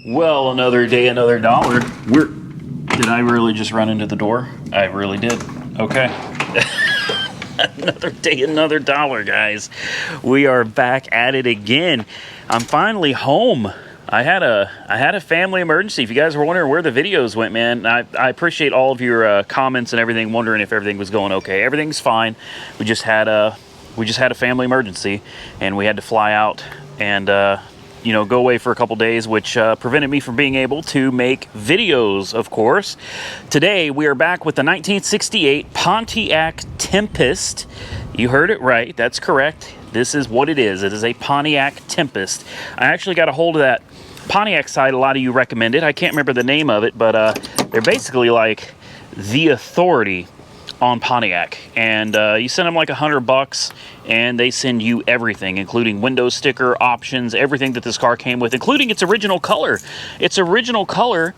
Well, another day, another dollar. Did I really just run into the door? I really did. Okay. Another day, another dollar, guys. We are back at it again. I'm finally home. I had a family emergency. If you guys were wondering where the videos went, man, I appreciate all of your comments and everything, wondering if everything was going okay. Everything's fine. We just had a family emergency, and we had to fly out and go away for a couple days, which prevented me from being able to make videos, of course. Today, we are back with the 1968 Pontiac Tempest. You heard it right. That's correct. This is what it is. It is a Pontiac Tempest. I actually got a hold of that Pontiac site a lot of you recommended. I can't remember the name of it, but they're basically like the authority on Pontiac, and you send them like $100 and they send you everything, including window sticker options, everything that this car came with, including its original color. Its original color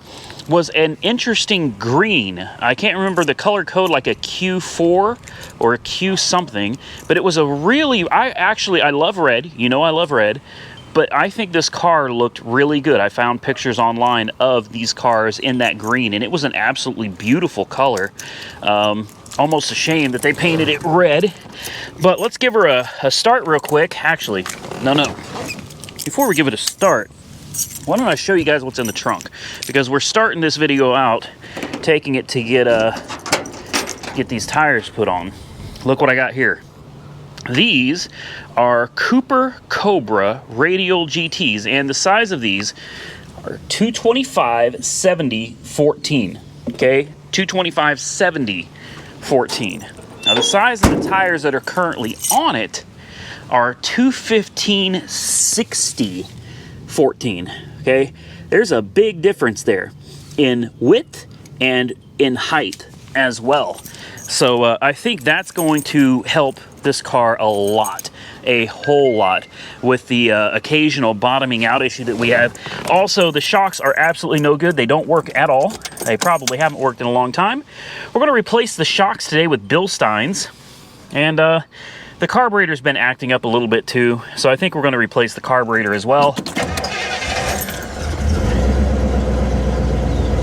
was an interesting green. I can't remember the color code, like a Q4 or a Q something, but it was a really, I love red. You know I love red. But I think this car looked really good. I found pictures online of these cars in that green, and it was an absolutely beautiful color. Almost a shame that they painted it red. But let's give her a start real quick. Actually, no. Before we give it a start, why don't I show you guys what's in the trunk? Because we're starting this video out taking it to get these tires put on. Look what I got here. These are Cooper Cobra Radial GTs, and the size of these are 225/70/14. Okay, 225/70/14. Now the size of the tires that are currently on it are 215/60/14. Okay, there's a big difference there in width and in height as well. So I think that's going to help this car a lot, a whole lot, with the occasional bottoming out issue that we have. Also, the shocks are absolutely no good. They don't work at all. They probably haven't worked in a long time. We're going to replace the shocks today with Bilsteins, and the carburetor's been acting up a little bit too, so I think we're going to replace the carburetor as well.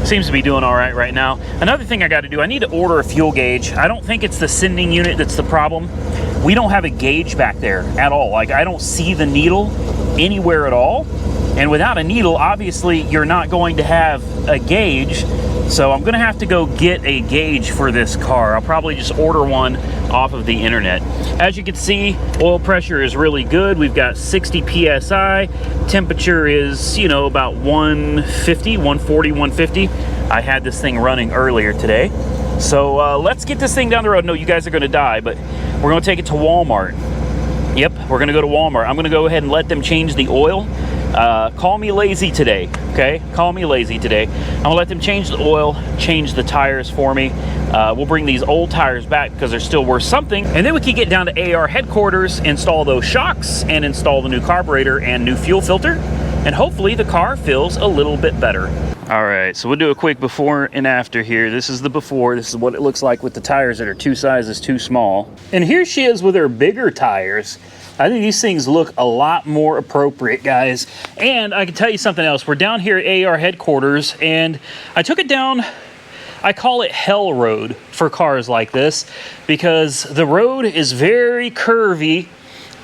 Seems to be doing all right now. Another thing I got to do, I need to order a fuel gauge. I don't think it's the sending unit that's the problem. We don't have a gauge back there at all. Like, I don't see the needle anywhere at all. And without a needle, obviously, you're not going to have a gauge. So I'm gonna have to go get a gauge for this car. I'll probably just order one off of the internet. As you can see, oil pressure is really good. We've got 60 PSI. Temperature is, about 150, 140, 150. I had this thing running earlier today. So let's get this thing down the road. No, you guys are gonna die, but we're gonna take it to Walmart. Yep, we're gonna go to Walmart. I'm gonna go ahead and let them change the oil. Call me lazy today, okay? Call me lazy today. I'm gonna let them change the oil, change the tires for me. We'll bring these old tires back because they're still worth something. And then we can get down to AR headquarters, install those shocks, and install the new carburetor and new fuel filter. And hopefully the car feels a little bit better. All right, so we'll do a quick before and after here. This is the before. This is what it looks like with the tires that are two sizes too small. And here she is with her bigger tires. I think these things look a lot more appropriate, guys. And I can tell you something else. We're down here at AR headquarters, and I took it down, I call it Hell Road for cars like this, because the road is very curvy,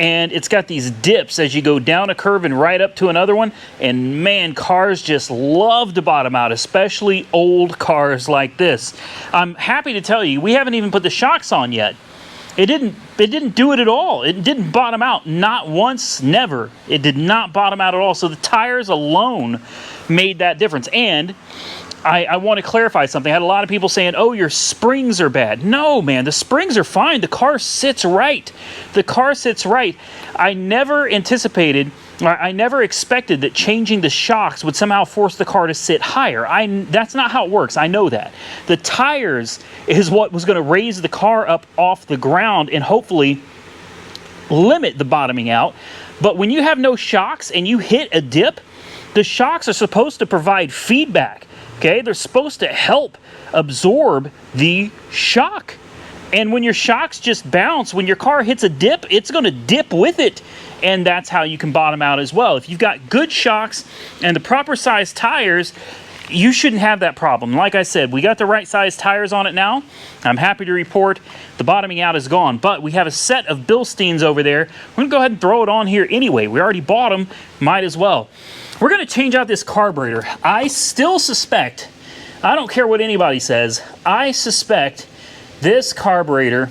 and it's got these dips as you go down a curve and right up to another one. And man, cars just love to bottom out, especially old cars like this. I'm happy to tell you, we haven't even put the shocks on yet. It didn't do it at all. It didn't bottom out, not once, never. It did not bottom out at all. So the tires alone made that difference. And I want to clarify something. I had a lot of people saying, oh, your springs are bad. No, man, the springs are fine. The car sits right. The car sits right. I never expected that changing the shocks would somehow force the car to sit higher. That's not how it works. I know that. The tires is what was going to raise the car up off the ground and hopefully limit the bottoming out. But when you have no shocks and you hit a dip, the shocks are supposed to provide feedback. Okay, they're supposed to help absorb the shock. And when your shocks just bounce, when your car hits a dip, it's going to dip with it. and that's how you can bottom out as well. If you've got good shocks and the proper size tires, you shouldn't have that problem. Like I said, we got the right size tires on it now. I'm happy to report the bottoming out is gone, but we have a set of Bilsteins over there. We're gonna go ahead and throw it on here anyway. We already bought them, might as well. We're gonna change out this carburetor. I still suspect, I don't care what anybody says, I suspect this carburetor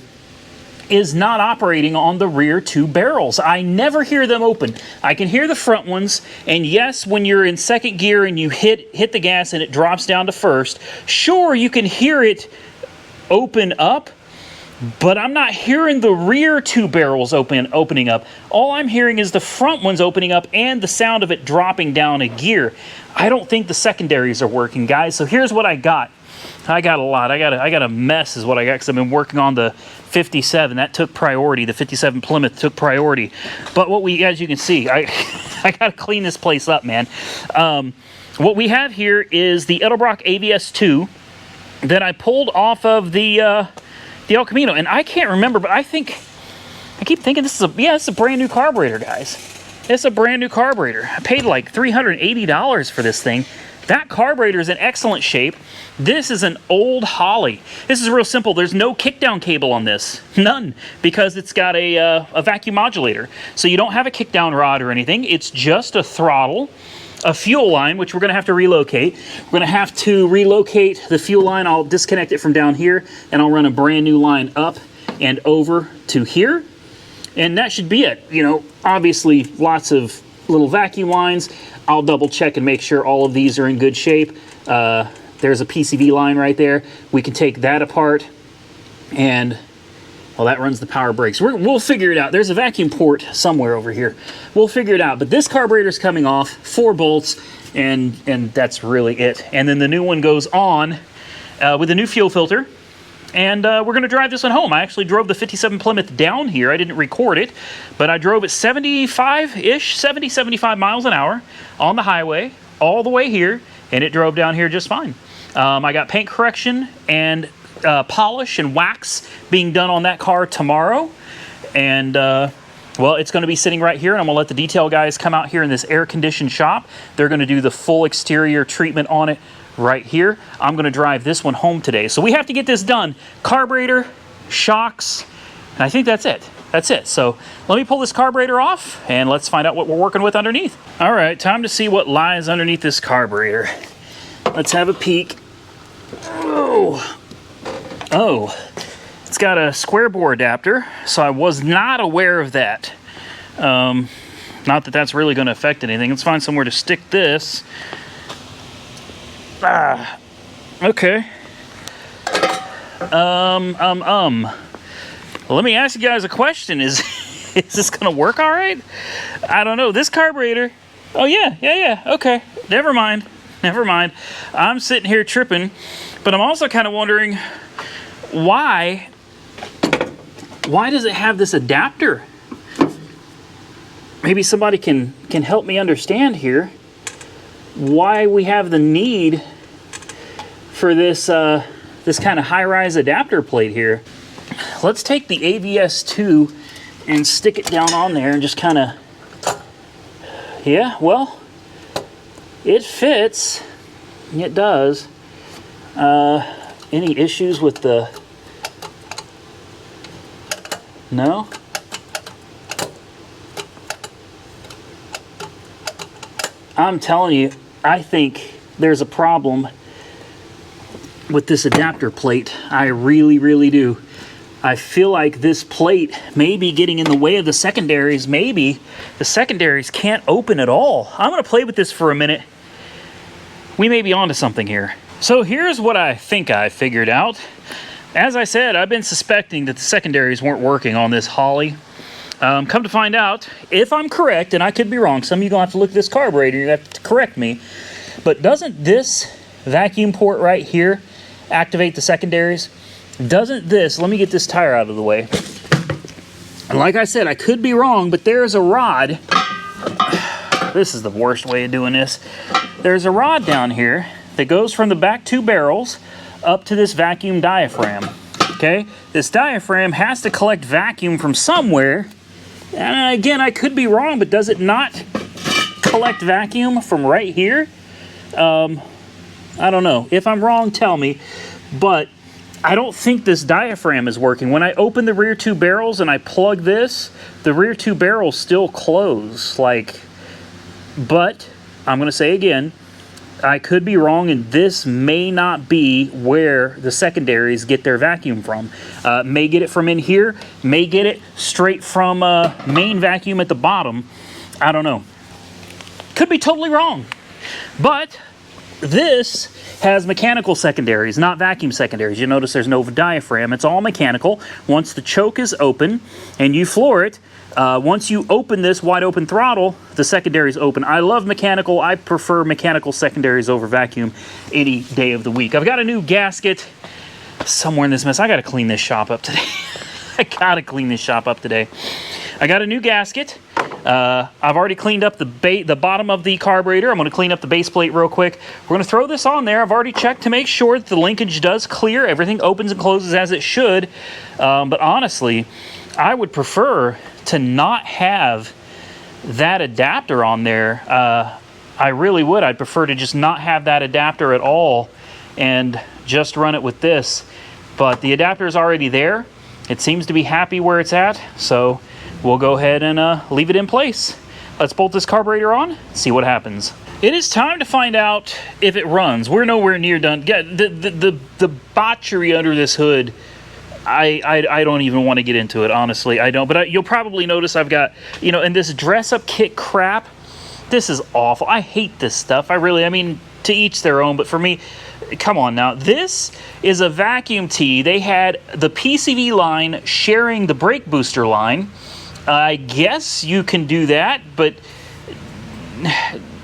is not operating on the rear two barrels. I never hear them open. I can hear the front ones, and yes, when you're in second gear and you hit the gas and it drops down to first, sure, you can hear it open up, but I'm not hearing the rear two barrels opening up. All I'm hearing is the front ones opening up and the sound of it dropping down a gear. I don't think the secondaries are working, guys. So here's what I got. I got a lot. I got a mess is what I got, because I've been working on the 57. That took priority. The 57 Plymouth took priority. But what we, as you can see, I got to clean this place up, man. What we have here is the Edelbrock AVS2 that I pulled off of the El Camino, and I can't remember, but I keep thinking this is a brand new carburetor, guys. It's a brand new carburetor. I paid like $380 for this thing. That carburetor is in excellent shape. This is an old Holly. This is real simple. There's no kickdown cable on this. None. Because it's got a vacuum modulator. So you don't have a kickdown rod or anything. It's just a throttle, a fuel line, which we're going to have to relocate. We're going to have to relocate the fuel line. I'll disconnect it from down here, and I'll run a brand new line up and over to here. And that should be it. You know, obviously lots of little vacuum lines. I'll double check and make sure all of these are in good shape. There's a PCV line right there. We can take that apart, and well, that runs the power brakes. We'll figure it out. There's a vacuum port somewhere over here. We'll figure it out. But this carburetor's coming off, 4 bolts, and that's really it. And then the new one goes on with a new fuel filter. And we're going to drive this one home. I actually drove the 57 Plymouth down here. I didn't record it, but I drove it 75-ish, 70, 75 miles an hour on the highway all the way here, and it drove down here just fine. I got paint correction and polish and wax being done on that car tomorrow. And, well, it's going to be sitting right here, and I'm going to let the detail guys come out here in this air-conditioned shop. They're going to do the full exterior treatment on it right here. I'm going to drive this one home today. So we have to get this done. Carburetor, shocks, and I think that's it. That's it. So let me pull this carburetor off, and let's find out what we're working with underneath. All right, time to see what lies underneath this carburetor. Let's have a peek. Oh, it's got a square bore adapter, so I was not aware of that. Not that that's really going to affect anything. Let's find somewhere to stick this. Okay. Well, let me ask you guys a question. Is this gonna work all right? I don't know. This carburetor. Oh yeah. Okay. Never mind. I'm sitting here tripping, but I'm also kind of wondering why does it have this adapter? Maybe somebody can help me understand here why we have the need for this this kind of high-rise adapter plate here. Let's take the AVS2 and stick it down on there and just kind of, yeah, well, it fits. It does. Any issues with the, no? I'm telling you, I think there's a problem with this adapter plate. I really do. I feel like this plate may be getting in the way of the secondaries. Maybe the secondaries can't open at all. I'm going to play with this for a minute. We may be onto something here. So here's what I think I figured out. As I said, I've been suspecting that the secondaries weren't working on this Holly. Come to find out, if I'm correct, and I could be wrong, some of you are going to have to look at this carburetor, you're going to have to correct me, but doesn't this vacuum port right here activate the secondaries? Doesn't this, let me get this tire out of the way. And like I said, I could be wrong, but there's a rod. This is the worst way of doing this. There's a rod down here that goes from the back 2 barrels up to this vacuum diaphragm. Okay? This diaphragm has to collect vacuum from somewhere And again, I could be wrong, but does it not collect vacuum from right here? I don't know. If I'm wrong, tell me. But I don't think this diaphragm is working. When I open the rear two barrels and I plug this, the rear two barrels still close. But I'm going to say again, I could be wrong, and this may not be where the secondaries get their vacuum from. May get it from in here, may get it straight from main vacuum at the bottom. I don't know. Could be totally wrong. But this has mechanical secondaries, not vacuum secondaries. You notice there's no diaphragm. It's all mechanical. Once the choke is open and you floor it, once you open this wide open throttle, the secondaries open. I love mechanical. I prefer mechanical secondaries over vacuum any day of the week. I've got a new gasket somewhere in this mess. I got to clean this shop up today. I got to clean this shop up today. I got a new gasket. I've already cleaned up the bottom of the carburetor. I'm going to clean up the base plate real quick. We're going to throw this on there. I've already checked to make sure that the linkage does clear. Everything opens and closes as it should. But honestly, I would prefer to not have that adapter on there. I really would. I'd prefer to just not have that adapter at all and just run it with this. But the adapter is already there. It seems to be happy where it's at, so we'll go ahead and leave it in place. Let's bolt this carburetor on, see what happens. It is time to find out if it runs. We're nowhere near done. Yeah, the botchery under this hood, I don't even want to get into it, honestly. I don't, but you'll probably notice I've got, and this dress-up kit crap, this is awful. I hate this stuff. I mean, to each their own, but for me, come on now. This is a vacuum tee. They had the PCV line sharing the brake booster line. I guess you can do that, but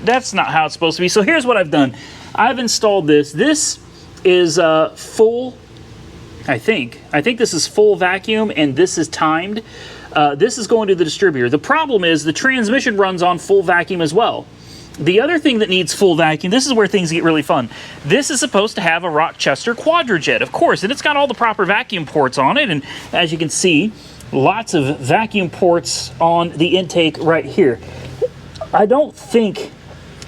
that's not how it's supposed to be. So here's what I've done. I've installed this. This is full, I think this is full vacuum, and this is timed. This is going to the distributor. The problem is the transmission runs on full vacuum as well. The other thing that needs full vacuum, this is where things get really fun. This is supposed to have a Rochester Quadrajet, of course, and it's got all the proper vacuum ports on it, and as you can see, lots of vacuum ports on the intake right here. I don't think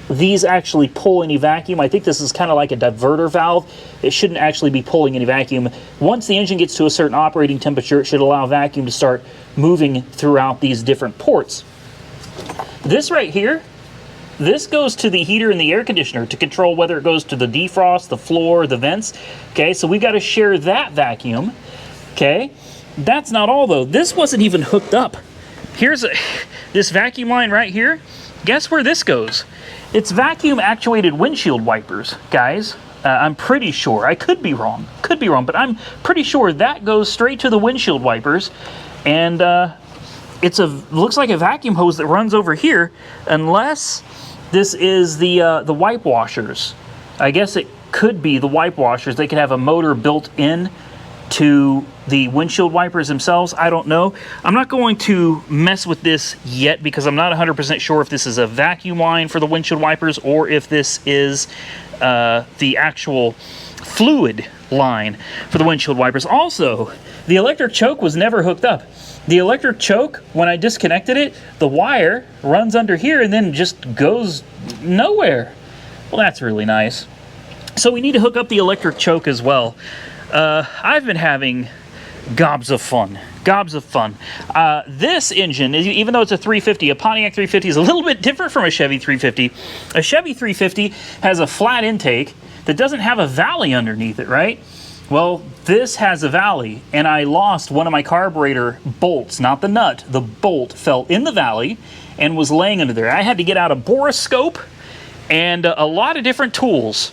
these actually pull any vacuum. I think this is kind of like a diverter valve. It shouldn't actually be pulling any vacuum. Once the engine gets to a certain operating temperature, it should allow vacuum to start moving throughout these different ports. This right here, this goes to the heater and the air conditioner to control whether it goes to the defrost, the floor, the vents. Okay, so we've got to share that vacuum. Okay, that's not all though. This wasn't even hooked up. Here's this vacuum line right here. Guess where this goes? It's vacuum actuated windshield wipers, guys. I'm pretty sure. I could be wrong, but I'm pretty sure that goes straight to the windshield wipers, and looks like a vacuum hose that runs over here, unless this is the wipe washers. I guess it could be the wipe washers. They could have a motor built in to the windshield wipers themselves. I don't know. I'm not going to mess with this yet because I'm not 100% sure if this is a vacuum line for the windshield wipers or if this is the actual fluid line for the windshield wipers. Also, the electric choke was never hooked up. The electric choke, when I disconnected it, the wire runs under here and then just goes nowhere. Well, that's really nice. So we need to hook up the electric choke as well. I've been having gobs of fun. This engine, even though it's a 350, a Pontiac 350 is a little bit different from a Chevy 350. A Chevy 350 has a flat intake that doesn't have a valley underneath it, right? Well, this has a valley, and I lost one of my carburetor bolts, not the nut. The bolt fell in the valley and was laying under there. I had to get out a borescope and a lot of different tools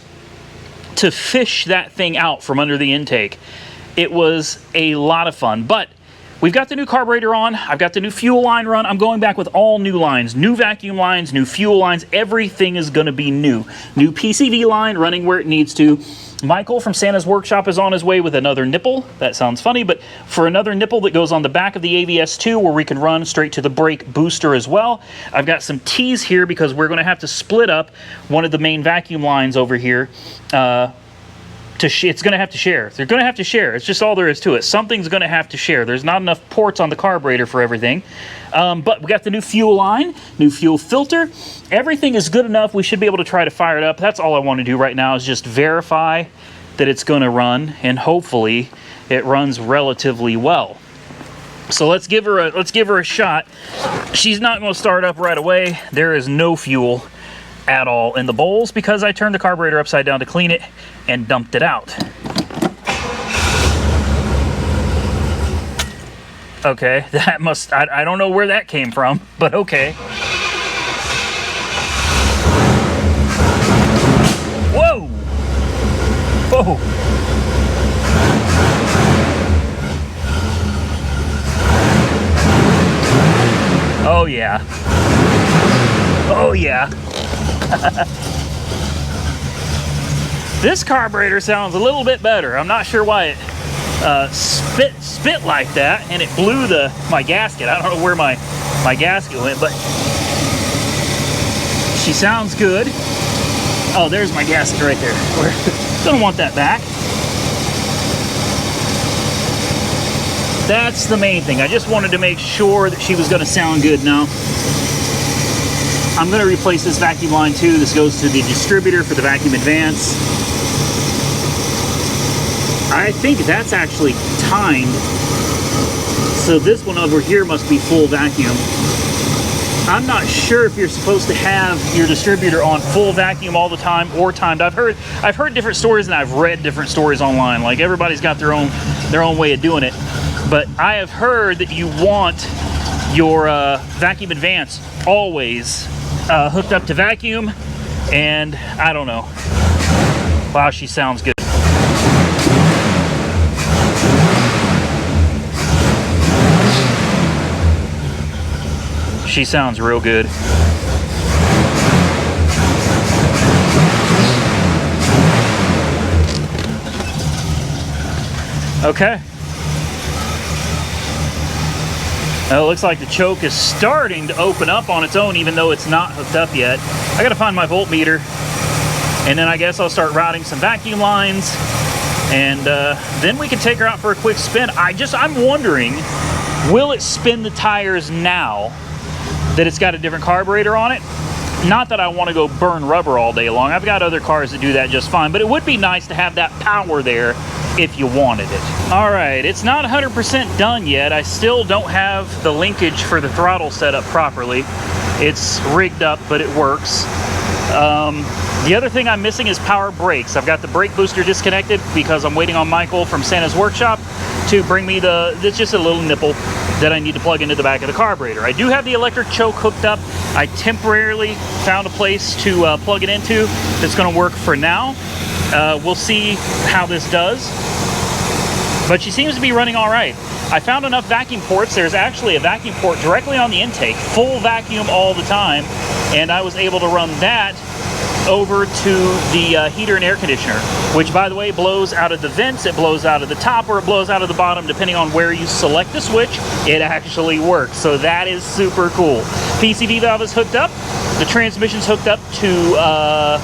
to fish that thing out from under the intake. It was a lot of fun, but we've got the new carburetor on. I've got the new fuel line run. I'm going back with all new lines, new vacuum lines, new fuel lines. Everything is going to be new. New PCV line running where it needs to. Michael from Santa's Workshop is on his way with another nipple. That sounds funny, but for another nipple that goes on the back of the AVS2 where we can run straight to the brake booster as well. I've got some T's here because we're going to have to split up one of the main vacuum lines over here it's going to have to share. They're going to have to share. It's just all there is to it. Something's going to have to share. There's not enough ports on the carburetor for everything. But we got the new fuel line, new fuel filter. Everything is good enough. We should be able to try to fire it up. That's all I want to do right now is just verify that it's going to run, and hopefully it runs relatively well. So let's give her a shot. She's not going to start up right away. There is no fuel at all in the bowls because I turned the carburetor upside down to clean it and dumped it out. Okay, that must, I don't know where that came from, but okay. Whoa! Whoa! Oh yeah. Oh yeah. This carburetor sounds a little bit better. I'm not sure why it spit like that, and it blew my gasket. I don't know where my gasket went, but she sounds good. Oh, there's my gasket right there. We're gonna want that back. That's the main thing. I just wanted to make sure that she was gonna sound good now. I'm going to replace this vacuum line too. This goes to the distributor for the vacuum advance. I think that's actually timed. So this one over here must be full vacuum. I'm not sure if you're supposed to have your distributor on full vacuum all the time or timed. I've heard different stories, and I've read different stories online. Like, everybody's got their own way of doing it. But I have heard that you want your vacuum advance always hooked up to vacuum, and I don't know. Wow, she sounds good. She sounds real good. Okay. It looks like the choke is starting to open up on its own, even though it's not hooked up yet. I gotta find my voltmeter, and then I guess I'll start routing some vacuum lines, and then we can take her out for a quick spin. I'm wondering, will it spin the tires now that it's got a different carburetor on it? Not that I want to go burn rubber all day long. I've got other cars that do that just fine, but it would be nice to have that power there if you wanted it. All right, it's not 100% done yet. I still don't have the linkage for the throttle set up properly. It's rigged up, but it works. The other thing I'm missing is power brakes. I've got the brake booster disconnected because I'm waiting on Michael from Santa's workshop to bring me it's just a little nipple that I need to plug into the back of the carburetor. I do have the electric choke hooked up. I temporarily found a place to plug it into that's going to work for now. We'll see how this does, but she seems to be running all right. I found enough vacuum ports. There's actually a vacuum port directly on the intake, full vacuum all the time, and I was able to run that over to the heater and air conditioner, which, by the way, blows out of the vents, it blows out of the top, or it blows out of the bottom, depending on where you select the switch. It actually works, so that is super cool. PCV valve is hooked up. The transmission's hooked up to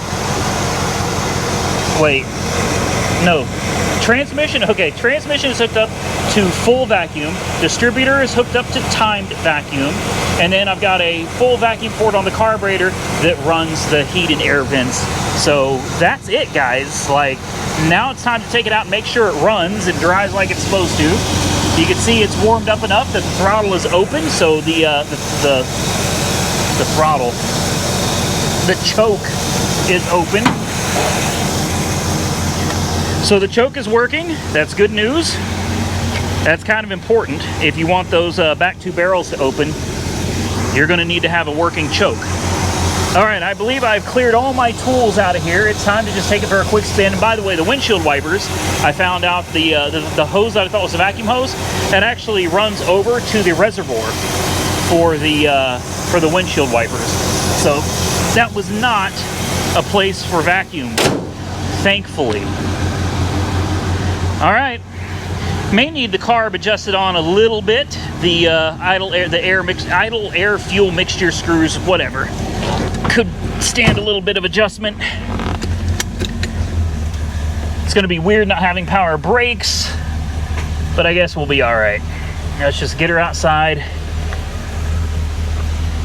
transmission is hooked up to full vacuum. Distributor is hooked up to timed vacuum, and then I've got a full vacuum port on the carburetor that runs the heat and air vents. So that's it, guys. Like, now it's time to take it out and make sure it runs and drives like it's supposed to. You can see it's warmed up enough that the throttle is open, so the choke is open. So the choke is working. That's good news. That's kind of important. If you want those back two barrels to open, you're going to need to have a working choke. All right, I believe I've cleared all my tools out of here. It's time to just take it for a quick spin. And by the way, the windshield wipers, I found out the hose that I thought was a vacuum hose, that actually runs over to the reservoir for the windshield wipers. So that was not a place for vacuum, thankfully. All right, may need the carb adjusted on a little bit. The idle air fuel mixture screws, whatever, could stand a little bit of adjustment. It's going to be weird not having power brakes, but I guess we'll be all right. Let's just get her outside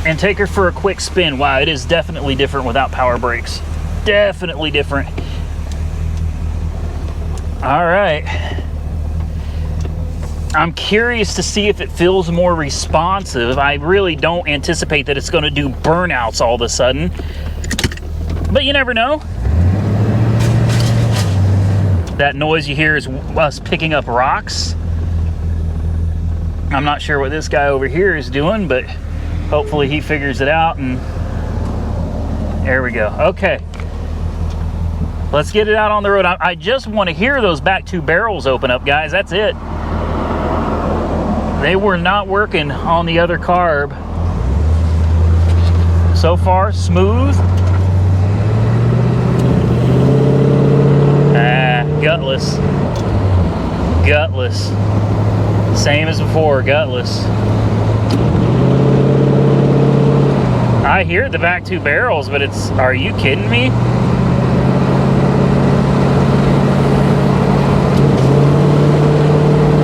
and take her for a quick spin. Wow, it is definitely different without power brakes. Definitely different. All right. I'm curious to see if it feels more responsive. I really don't anticipate that it's going to do burnouts all of a sudden, but you never know. That noise you hear is us picking up rocks. I'm not sure what this guy over here is doing, but hopefully he figures it out, and there we go. Okay, let's get it out on the road. I just want to hear those back two barrels open up, guys. That's it. They were not working on the other carb. So far, smooth. Gutless. Gutless. Same as before, gutless. I hear the back two barrels, but it's, are you kidding me?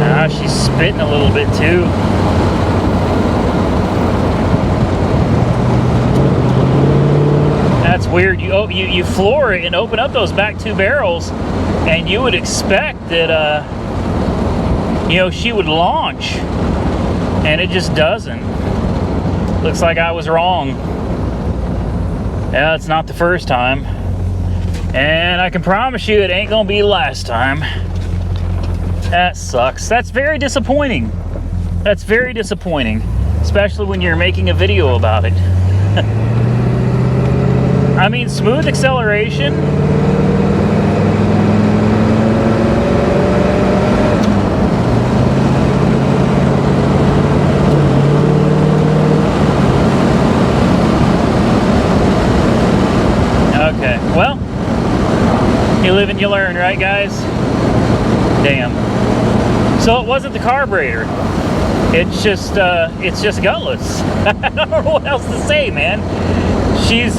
Ah, she's spitting a little bit too. That's weird. You floor it and open up those back two barrels, and you would expect that you know, she would launch, and it just doesn't. Looks like I was wrong. Yeah, it's not the first time, and I can promise you it ain't gonna be the last time. That sucks. That's very disappointing. That's very disappointing, especially when you're making a video about it. I mean, smooth acceleration. Okay, well, you live and you learn, right, guys? Damn. So it wasn't the carburetor. It's just gutless. I don't know what else to say, man. She's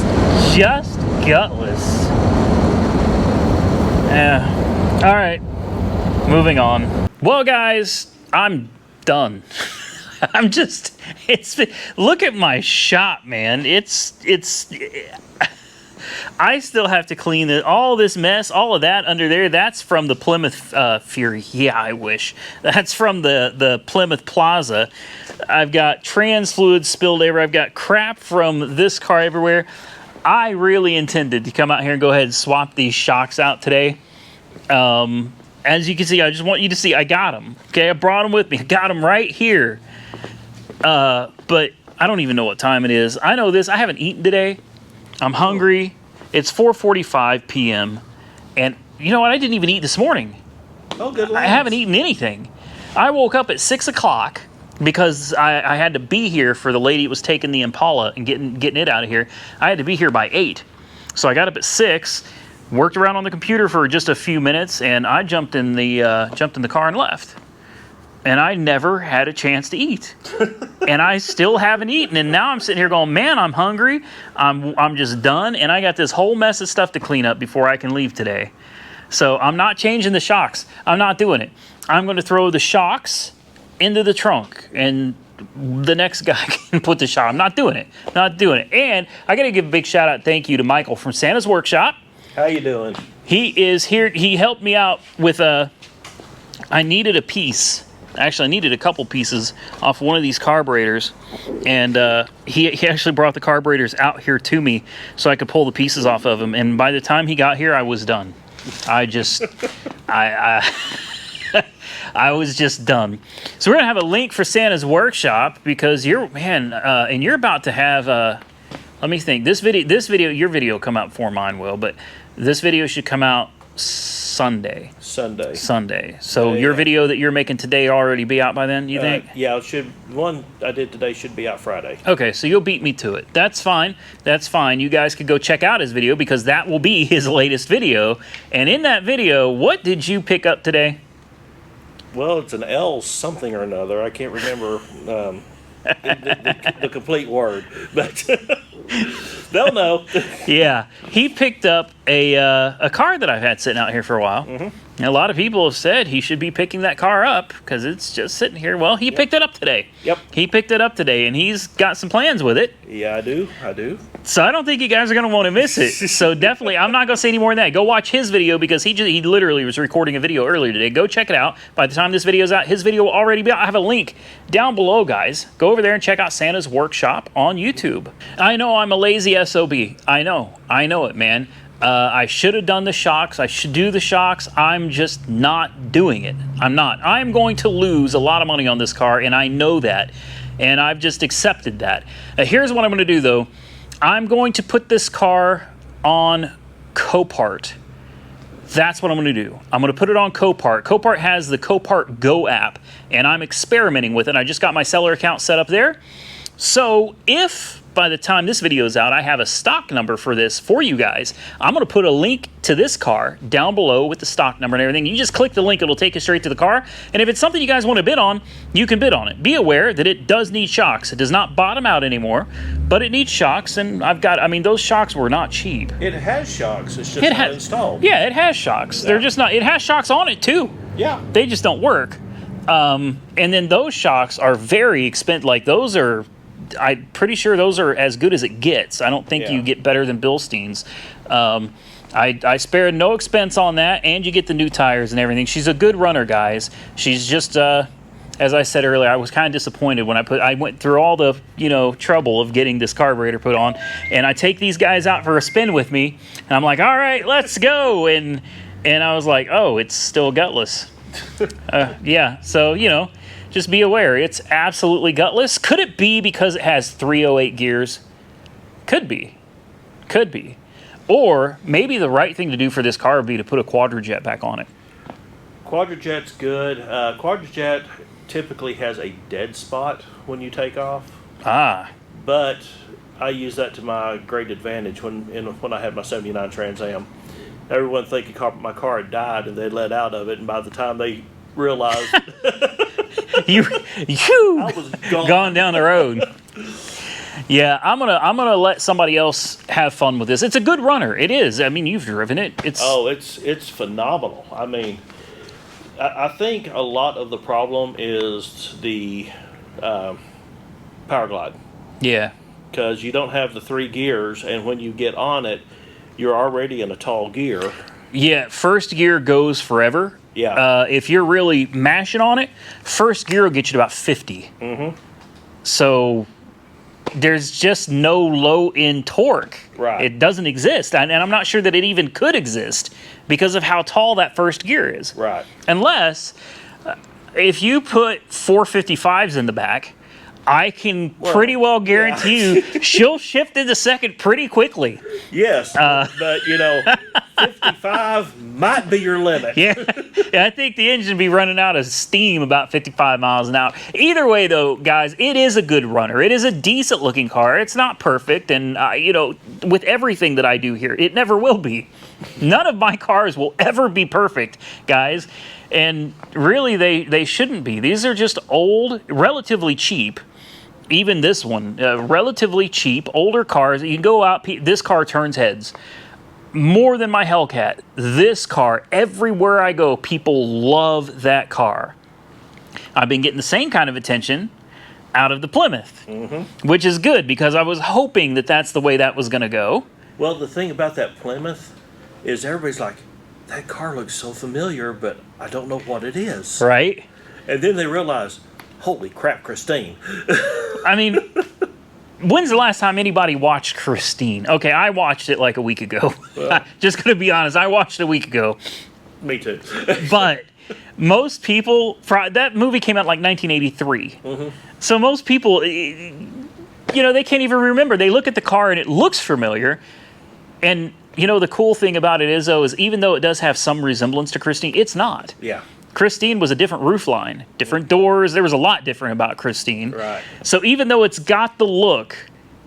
just gutless. Yeah. All right. Moving on. Well, guys, I'm done. I'm just. Look at my shop, man. I still have to clean all this mess, all of that under there. That's from the Plymouth Fury. Yeah, I wish. That's from the Plymouth Plaza. I've got trans fluid spilled everywhere. I've got crap from this car everywhere. I really intended to come out here and go ahead and swap these shocks out today. As you can see, I just want you to see I got them. Okay, I brought them with me. I got them right here. But I don't even know what time it is. I know this. I haven't eaten today. I'm hungry. It's 4:45 p.m. And you know what? I didn't even eat this morning. Oh, good. I haven't eaten anything. I woke up at 6 o'clock because I had to be here for the lady that was taking the Impala and getting it out of here. I had to be here by 8. So I got up at 6, worked around on the computer for just a few minutes, and I jumped in the car and left. And I never had a chance to eat. And I still haven't eaten. And now I'm sitting here going, man, I'm hungry. I'm just done. And I got this whole mess of stuff to clean up before I can leave today. So I'm not changing the shocks. I'm not doing it. I'm going to throw the shocks into the trunk. And the next guy can put the shock. I'm not doing it. Not doing it. And I got to give a big shout out, thank you to Michael from Santa's Workshop. How you doing? He is here. He helped me out with I needed a piece. Actually, I needed a couple pieces off one of these carburetors, and he actually brought the carburetors out here to me so I could pull the pieces off of them. And by the time he got here, I was done. I was just done. So we're gonna have a link for Santa's Workshop because you're about to have. Let me think. Your video will come out before mine will, but this video should come out Sunday. So your video that you're making today already be out by then, you think? Yeah, it should. One I did today should be out Friday. Okay, so you'll beat me to it. That's fine. That's fine. You guys could go check out his video because that will be his latest video. And in that video, what did you pick up today? Well, it's an L something or another. I can't remember the complete word, but they'll know. Yeah, he picked up a car that I've had sitting out here for a while. And a lot of people have said he should be picking that car up because it's just sitting here. Well, he picked it up today. Yep. He picked it up today, and he's got some plans with it. Yeah, I do. So I don't think you guys are going to want to miss it. So definitely, I'm not going to say any more than that. Go watch his video because he literally was recording a video earlier today. Go check it out. By the time this video's out, his video will already be out. I have a link down below, guys. Go over there and check out Santa's Workshop on YouTube. I know I'm a lazy SOB. I know it, man. I should have done the shocks. I should do the shocks. I'm just not doing it. I'm not. I'm going to lose a lot of money on this car, and I know that. And I've just accepted that. Here's what I'm going to do, though. I'm going to put this car on Copart. That's what I'm going to do. I'm going to put it on Copart. Copart has the Copart Go app, and I'm experimenting with it. I just got my seller account set up there. So if by the time this video is out, I have a stock number for this for you guys, I'm going to put a link to this car down below with the stock number and everything. You just click the link, it'll take you straight to the car. And if it's something you guys want to bid on, you can bid on it. Be aware that it does need shocks. It does not bottom out anymore, but it needs shocks. And those shocks were not cheap. It has shocks. It's just not installed. Yeah, it has shocks. They're just not, it has shocks on it too. Yeah. They just don't work. And then those shocks are very expensive. Like those are, I'm pretty sure those are as good as it gets. I don't think you get better than Bilstein's. I spared no expense on that, and you get the new tires and everything. She's a good runner, guys. She's just, as I said earlier, I was kind of disappointed when I went through all the, trouble of getting this carburetor put on, and I take these guys out for a spin with me, and I'm like, all right, let's go. And I was like, oh, it's still gutless. Yeah, so, just be aware, it's absolutely gutless. Could it be because it has 308 gears? Could be. Could be. Or maybe the right thing to do for this car would be to put a quadrajet back on it. Quadrajet's good. Quadrajet typically has a dead spot when you take off. Ah. But I use that to my great advantage when I had my 79 Trans Am. Everyone thinking my car had died and they let out of it, and by the time they realized you I was gone down the road. Yeah, I'm gonna let somebody else have fun with this. It's a good runner. It is. I mean, you've driven it. It's phenomenal. I mean, I think a lot of the problem is the Power Glide. Yeah. Because you don't have the 3 gears, and when you get on it, you're already in a tall gear. Yeah, first gear goes forever. Yeah. If you're really mashing on it, first gear will get you to about 50. Mm-hmm. So there's just no low-end torque. Right. It doesn't exist. And I'm not sure that it even could exist because of how tall that first gear is. Right. Unless, if you put 455s in the back, I can pretty well guarantee you she'll shift into second pretty quickly. Yes, but 55 might be your limit. Yeah, I think the engine will be running out of steam about 55 miles an hour. Either way, though, guys, it is a good runner. It is a decent looking car. It's not perfect, and with everything that I do here, it never will be. None of my cars will ever be perfect, guys, and really they shouldn't be. These are just old, relatively cheap. Even this one, relatively cheap, older cars. You can go out, this car turns heads. More than my Hellcat. This car, everywhere I go, people love that car. I've been getting the same kind of attention out of the Plymouth, which is good because I was hoping that that's the way that was going to go. Well, the thing about that Plymouth is everybody's like, that car looks so familiar, but I don't know what it is. Right? And then they realize, holy crap, Christine. I mean, when's the last time anybody watched Christine? Okay, I watched it like a week ago. Well, just going to be honest, I watched it a week ago. Me too. But most people, that movie came out like 1983. So most people, they can't even remember. They look at the car and it looks familiar. And, the cool thing about it is, though, is even though it does have some resemblance to Christine, it's not. Yeah. Christine was a different roofline, different doors. There was a lot different about Christine. Right. So even though it's got the look,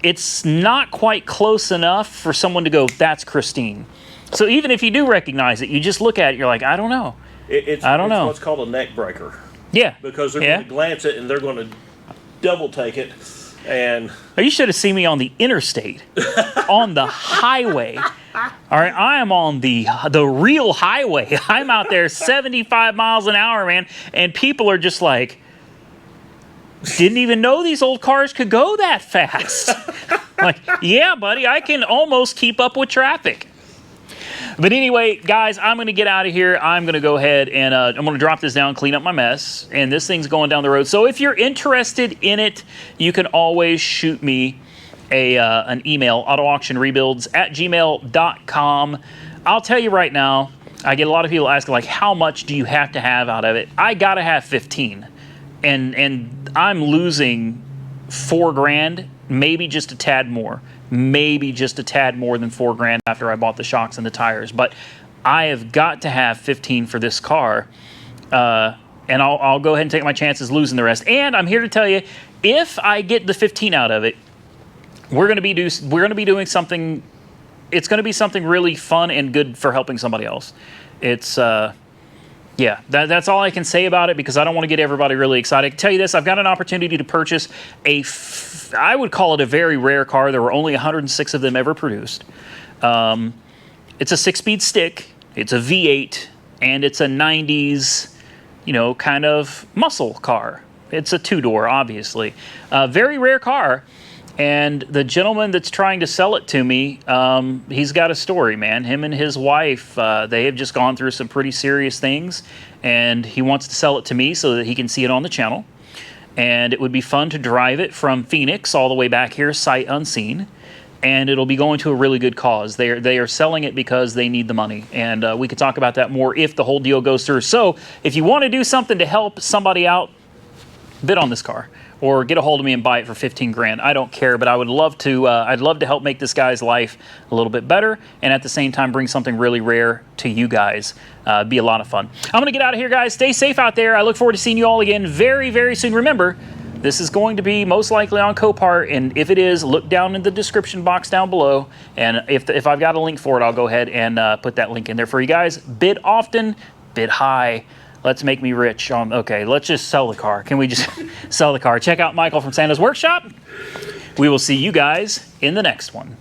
it's not quite close enough for someone to go, that's Christine. So even if you do recognize it, you just look at it, you're like, I don't know. I don't know. It's what's called a neck breaker. Yeah. Because they're going to glance it and they're going to double take it. And You should have seen me on the interstate, on the highway. All right, I am on the real highway. I'm out there 75 miles an hour, man, and people are just like, didn't even know these old cars could go that fast. Like, yeah, buddy, I can almost keep up with traffic. But anyway, guys, I'm going to get out of here. I'm going to go ahead and I'm going to drop this down, clean up my mess, and this thing's going down the road. So if you're interested in it, you can always shoot me an email, autoauctionrebuilds@gmail.com. I'll tell you right now, I get a lot of people asking, like, how much do you have to have out of it? I got to have 15. And I'm losing $4,000, maybe just a tad more. Maybe just a tad more than $4,000 after I bought the shocks and the tires. But I have got to have 15 for this car. And I'll go ahead and take my chances losing the rest. And I'm here to tell you, if I get the 15 out of it, we're going to be doing something. It's going to be something really fun and good for helping somebody else. It's yeah, that's all I can say about it, because I don't want to get everybody really excited. I can tell you this, I've got an opportunity to purchase I would call it a very rare car. There were only 106 of them ever produced. It's a 6-speed stick, it's a V8, and it's a 90s, kind of muscle car. It's a 2-door, obviously. Very rare car. And the gentleman that's trying to sell it to me, he's got a story, man. Him and his wife, they have just gone through some pretty serious things, and he wants to sell it to me so that he can see it on the channel. And it would be fun to drive it from Phoenix all the way back here, sight unseen. And it'll be going to a really good cause. They are selling it because they need the money. And we could talk about that more if the whole deal goes through. So if you want to do something to help somebody out, bid on this car. Or get a hold of me and buy it for 15 grand. I don't care, but I would love to. I'd love to help make this guy's life a little bit better, and at the same time bring something really rare to you guys. Be a lot of fun. I'm gonna get out of here, guys. Stay safe out there. I look forward to seeing you all again very, very soon. Remember, this is going to be most likely on Copart, and if it is, look down in the description box down below. And if I've got a link for it, I'll go ahead and put that link in there for you guys. Bid often, bid high. Let's make me rich. Okay, let's just sell the car. Can we just sell the car? Check out Michael from Santa's Workshop. We will see you guys in the next one.